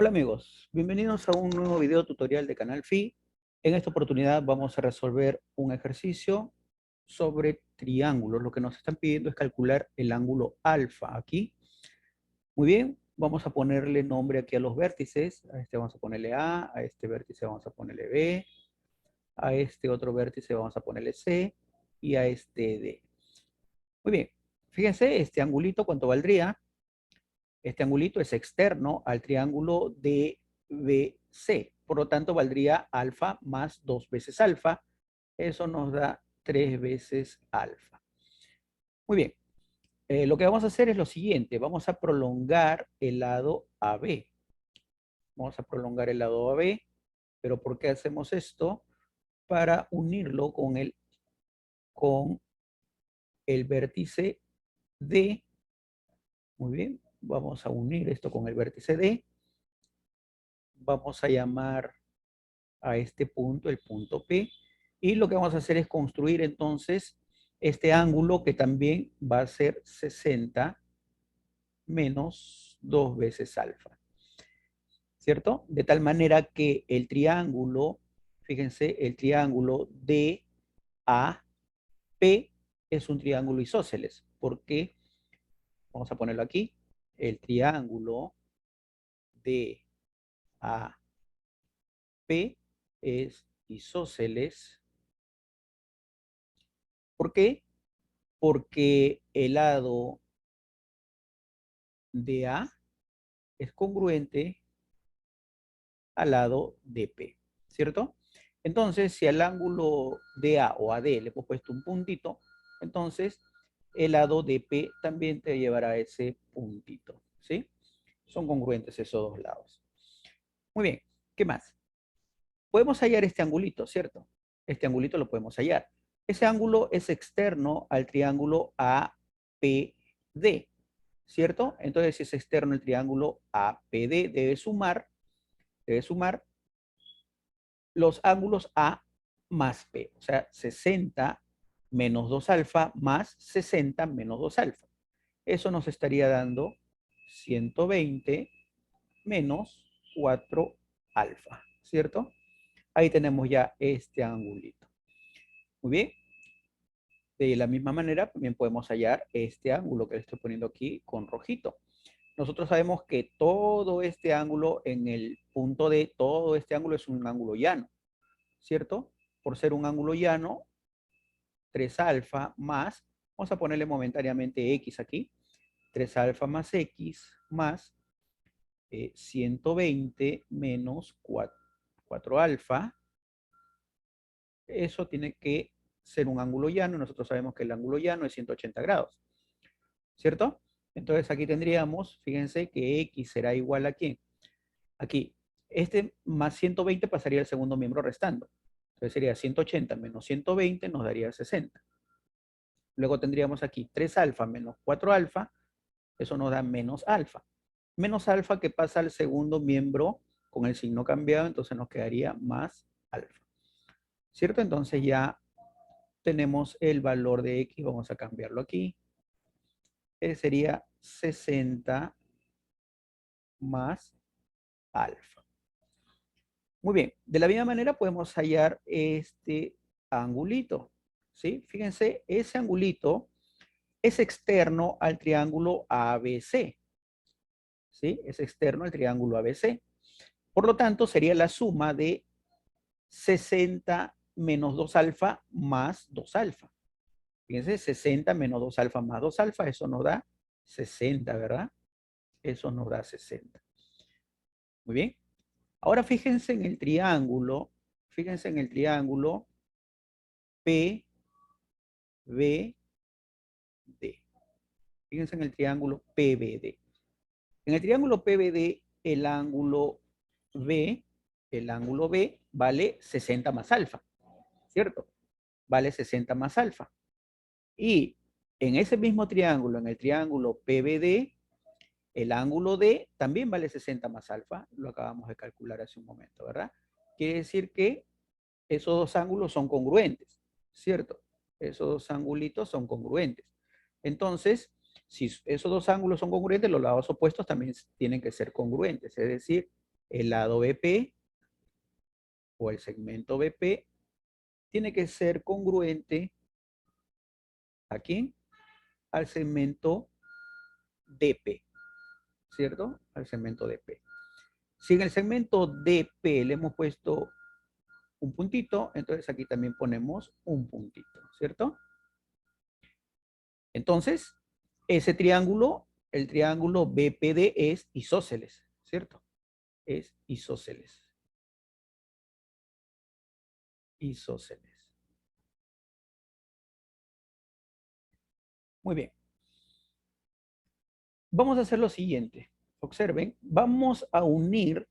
Hola amigos, bienvenidos a un nuevo video tutorial de Canal Phi. En esta oportunidad vamos a resolver un ejercicio sobre triángulos. Lo que nos están pidiendo es calcular el ángulo alfa aquí. Muy bien, vamos a ponerle nombre aquí a los vértices. A este vamos a ponerle a este vértice vamos a ponerle B, a este otro vértice vamos a ponerle C y a este D. Muy bien, fíjense, este angulito, ¿cuánto valdría? Este angulito es externo al triángulo DBC. Por lo tanto, valdría alfa más 2 veces alfa. Eso nos da 3 veces alfa. Muy bien. Lo que vamos a hacer es lo siguiente. Vamos a prolongar el lado AB. Vamos a prolongar el lado AB. ¿Pero por qué hacemos esto? Para unirlo con el vértice D. Muy bien. Vamos a unir esto con el vértice D. Vamos a llamar a este punto, el punto P, y lo que vamos a hacer es construir entonces este ángulo que también va a ser 60 menos 2 veces alfa, ¿cierto? De tal manera que el triángulo, fíjense, el triángulo DAP es un triángulo isósceles, porque, vamos a ponerlo aquí, el triángulo DAP es isósceles. ¿Por qué? Porque el lado de A es congruente al lado de P, ¿cierto? Entonces, si al ángulo de A o AD le hemos puesto un puntito, entonces el lado de P también te llevará a ese puntito, ¿sí? Son congruentes esos dos lados. Muy bien, ¿qué más? Podemos hallar este angulito, ¿cierto? Este angulito lo podemos hallar. Ese ángulo es externo al triángulo APD, ¿cierto? Entonces, si es externo el triángulo APD, debe sumar los ángulos A más P, o sea, 60 menos 2 alfa más 60 menos 2 alfa. Eso nos estaría dando 120 menos 4 alfa, ¿cierto? Ahí tenemos ya este angulito. Muy bien. De la misma manera, también podemos hallar este ángulo que le estoy poniendo aquí con rojito. Nosotros sabemos que todo este ángulo en el punto D, todo este ángulo es un ángulo llano, ¿cierto? Por ser un ángulo llano, 3 alfa más, vamos a ponerle momentáneamente X aquí, 3 alfa más X más 120 menos 4 alfa. Eso tiene que ser un ángulo llano. Nosotros sabemos que el ángulo llano es 180 grados, ¿cierto? Entonces aquí tendríamos, fíjense que X será igual a ¿quién? Aquí, este más 120 pasaría al segundo miembro restando. Entonces sería 180 menos 120 nos daría 60. Luego tendríamos aquí 3 alfa menos 4 alfa. Eso nos da menos alfa. Menos alfa que pasa al segundo miembro con el signo cambiado, entonces nos quedaría más alfa. ¿Cierto? Entonces ya tenemos el valor de X. Vamos a cambiarlo aquí. Sería 60 más alfa. Muy bien, de la misma manera podemos hallar este angulito, ¿sí? Fíjense, ese angulito es externo al triángulo ABC, ¿sí? Es externo al triángulo ABC. Por lo tanto, sería la suma de 60 menos 2 alfa más 2 alfa. Fíjense, 60 menos 2 alfa más 2 alfa, eso nos da 60, ¿verdad? Eso nos da 60. Muy bien. Ahora fíjense en el triángulo PBD. Fíjense en el triángulo PBD. En el triángulo PBD, B, el ángulo B vale 60 más alfa, ¿cierto? Vale 60 más alfa. Y en ese mismo triángulo, en el triángulo PBD, el ángulo D también vale 60 más alfa. Lo acabamos de calcular hace un momento, ¿verdad? Quiere decir que esos dos ángulos son congruentes, ¿cierto? Esos dos angulitos son congruentes. Entonces, si esos dos ángulos son congruentes, los lados opuestos también tienen que ser congruentes. Es decir, el lado BP o el segmento BP tiene que ser congruente ¿a quién? Al segmento DP, ¿cierto? Al segmento DP. Si en el segmento DP le hemos puesto un puntito, entonces aquí también ponemos un puntito, ¿cierto? Entonces, ese triángulo, el triángulo BPD es isósceles, ¿cierto? Es isósceles. Isósceles. Muy bien. Vamos a hacer lo siguiente. Observen, vamos a unir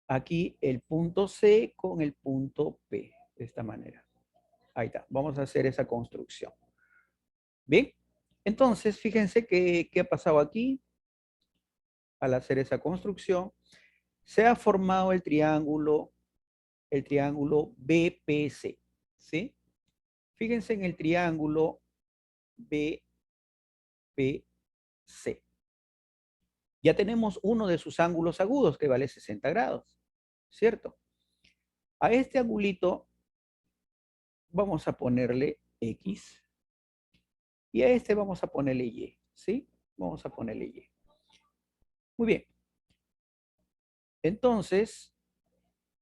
aquí el punto C con el punto P, de esta manera. Ahí está, vamos a hacer esa construcción. Bien, entonces fíjense qué ha pasado aquí. Al hacer esa construcción, se ha formado el triángulo BPC, ¿sí? Fíjense en el triángulo BPC. Ya tenemos uno de sus ángulos agudos que vale 60 grados, ¿cierto? A este angulito vamos a ponerle X y a este vamos a ponerle Y, ¿sí? Vamos a ponerle Y. Muy bien. Entonces,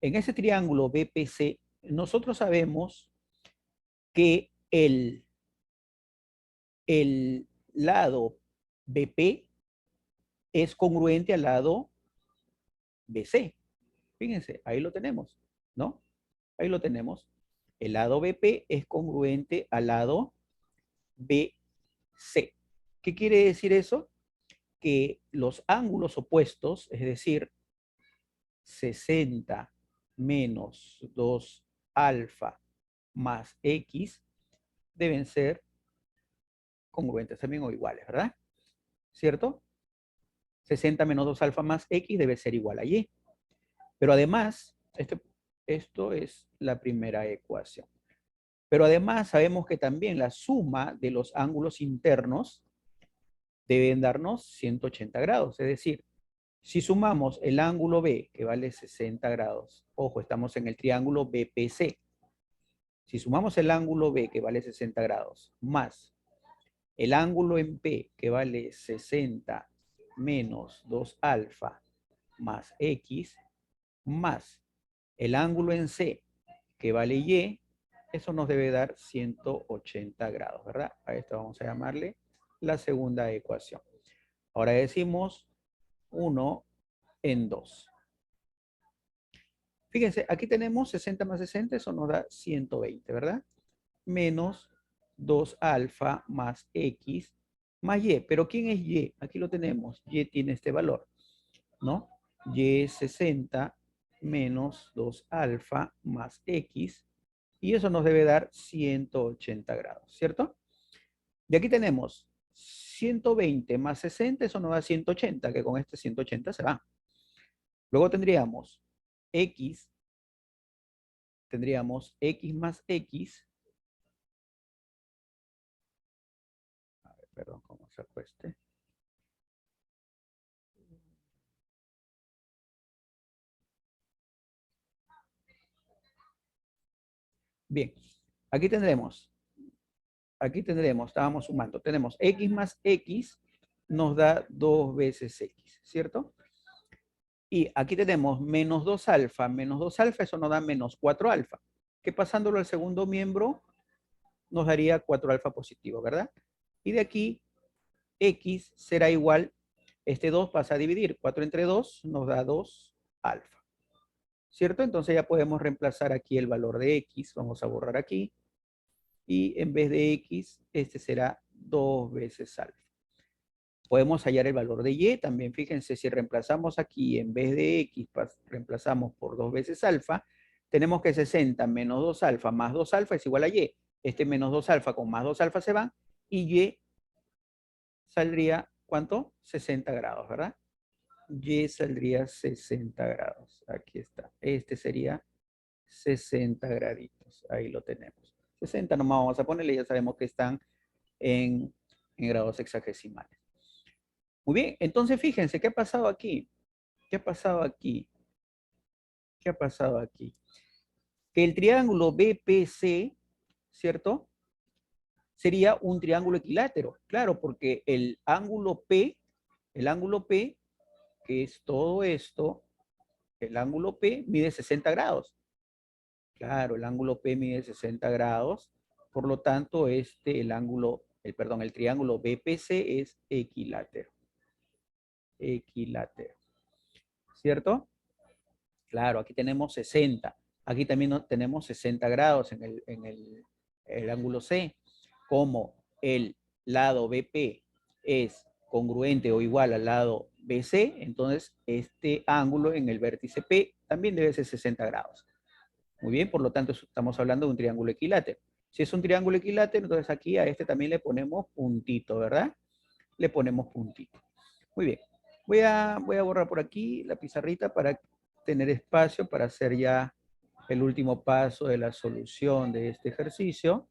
en ese triángulo BPC, nosotros sabemos que el lado BP es congruente al lado BC. Fíjense, ahí lo tenemos, ¿no? Ahí lo tenemos. El lado BP es congruente al lado BC. ¿Qué quiere decir eso? Que los ángulos opuestos, es decir, 60 menos 2 alfa más X, deben ser congruentes también o iguales, ¿verdad? ¿Cierto? 60 menos 2 alfa más X debe ser igual a Y. Pero además, esto es la primera ecuación. Pero además sabemos que también la suma de los ángulos internos deben darnos 180 grados. Es decir, si sumamos el ángulo B, que vale 60 grados, ojo, estamos en el triángulo BPC. Si sumamos el ángulo B, que vale 60 grados, más el ángulo en P, que vale 60 menos 2 alfa más X, más el ángulo en C, que vale Y, eso nos debe dar 180 grados, ¿verdad? A esto vamos a llamarle la segunda ecuación. Ahora decimos 1 en 2. Fíjense, aquí tenemos 60 más 60, eso nos da 120, ¿verdad? Menos 2 alfa más X más Y. ¿Pero quién es Y? Aquí lo tenemos. Y tiene este valor, ¿no? Y es 60 menos 2 alfa más X. Y eso nos debe dar 180 grados, ¿cierto? Y aquí tenemos 120 más 60, eso nos da 180, que con este 180 se va. Luego tendríamos X más X. A ver, perdón, ¿cómo se acueste? Bien, aquí tendremos, estábamos sumando, tenemos X más X nos da 2 veces X, ¿cierto? Y aquí tenemos menos 2 alfa, eso nos da menos 4 alfa, que pasándolo al segundo miembro nos daría 4 alfa positivo, ¿verdad? Y de aquí, X será igual, este 2 pasa a dividir, 4 entre 2 nos da 2 alfa, ¿cierto? Entonces ya podemos reemplazar aquí el valor de X, vamos a borrar aquí, y en vez de X, este será 2 veces alfa. Podemos hallar el valor de Y, también fíjense, si reemplazamos aquí, en vez de X, reemplazamos por 2 veces alfa, tenemos que 60 menos 2 alfa más 2 alfa es igual a Y. Este menos 2 alfa con más 2 alfa se van, y Y saldría, ¿cuánto? 60 grados, ¿verdad? Y saldría 60 grados. Aquí está. Este sería 60 graditos. Ahí lo tenemos. 60 nomás vamos a ponerle, ya sabemos que están en grados hexagesimales. Muy bien, entonces fíjense, ¿qué ha pasado aquí? ¿Qué ha pasado aquí? ¿Qué ha pasado aquí? Que el triángulo BPC, ¿cierto? Sería un triángulo equilátero. Claro, porque el ángulo P, que es todo esto, el ángulo P mide 60 grados. Claro, el ángulo P mide 60 grados. Por lo tanto, el triángulo BPC es equilátero. Equilátero. ¿Cierto? Claro, aquí tenemos 60. Aquí también tenemos 60 grados el ángulo C. Como el lado BP es congruente o igual al lado BC, entonces este ángulo en el vértice P también debe ser 60 grados. Muy bien, por lo tanto estamos hablando de un triángulo equilátero. Si es un triángulo equilátero, entonces aquí a este también le ponemos puntito, ¿verdad? Le ponemos puntito. Muy bien. Voy a borrar por aquí la pizarrita para tener espacio para hacer ya el último paso de la solución de este ejercicio.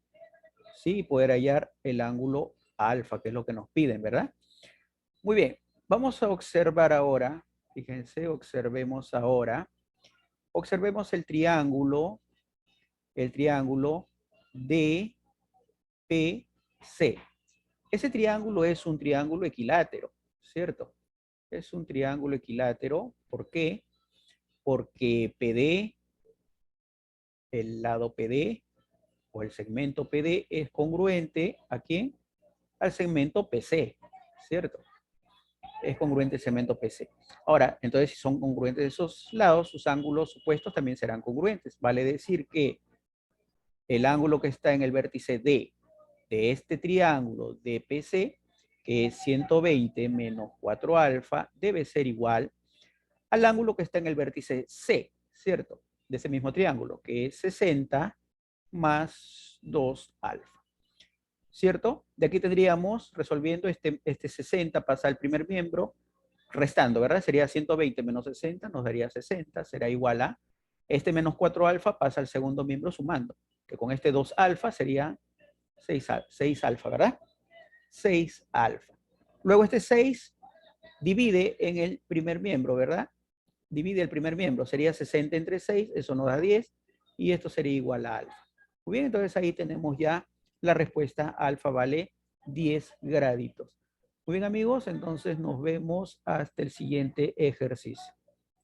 Sí, y poder hallar el ángulo alfa, que es lo que nos piden, ¿verdad? Muy bien. Vamos a observar ahora. Fíjense, observemos ahora. Observemos el triángulo DPC. Ese triángulo es un triángulo equilátero, ¿cierto? Es un triángulo equilátero. ¿Por qué? Porque PD, el lado PD o el segmento PD es congruente ¿a quién? Al segmento PC, ¿cierto? Es congruente el segmento PC. Ahora, entonces si son congruentes esos lados, sus ángulos opuestos también serán congruentes. Vale decir que el ángulo que está en el vértice D de este triángulo DPC, que es 120 menos 4 alfa, debe ser igual al ángulo que está en el vértice C, ¿cierto? De ese mismo triángulo, que es 60 más 2 alfa, ¿cierto? De aquí tendríamos, resolviendo este 60 pasa al primer miembro, restando, ¿verdad? Sería 120 menos 60, nos daría 60, será igual a este menos 4 alfa pasa al segundo miembro sumando, que con este 2 alfa sería 6 alfa, ¿verdad? 6 alfa. Luego este 6 divide en el primer miembro, ¿verdad? Divide el primer miembro, sería 60 entre 6, eso nos da 10, y esto sería igual a alfa. Muy bien, entonces ahí tenemos ya la respuesta, alfa vale 10 graditos. Muy bien amigos, entonces nos vemos hasta el siguiente ejercicio.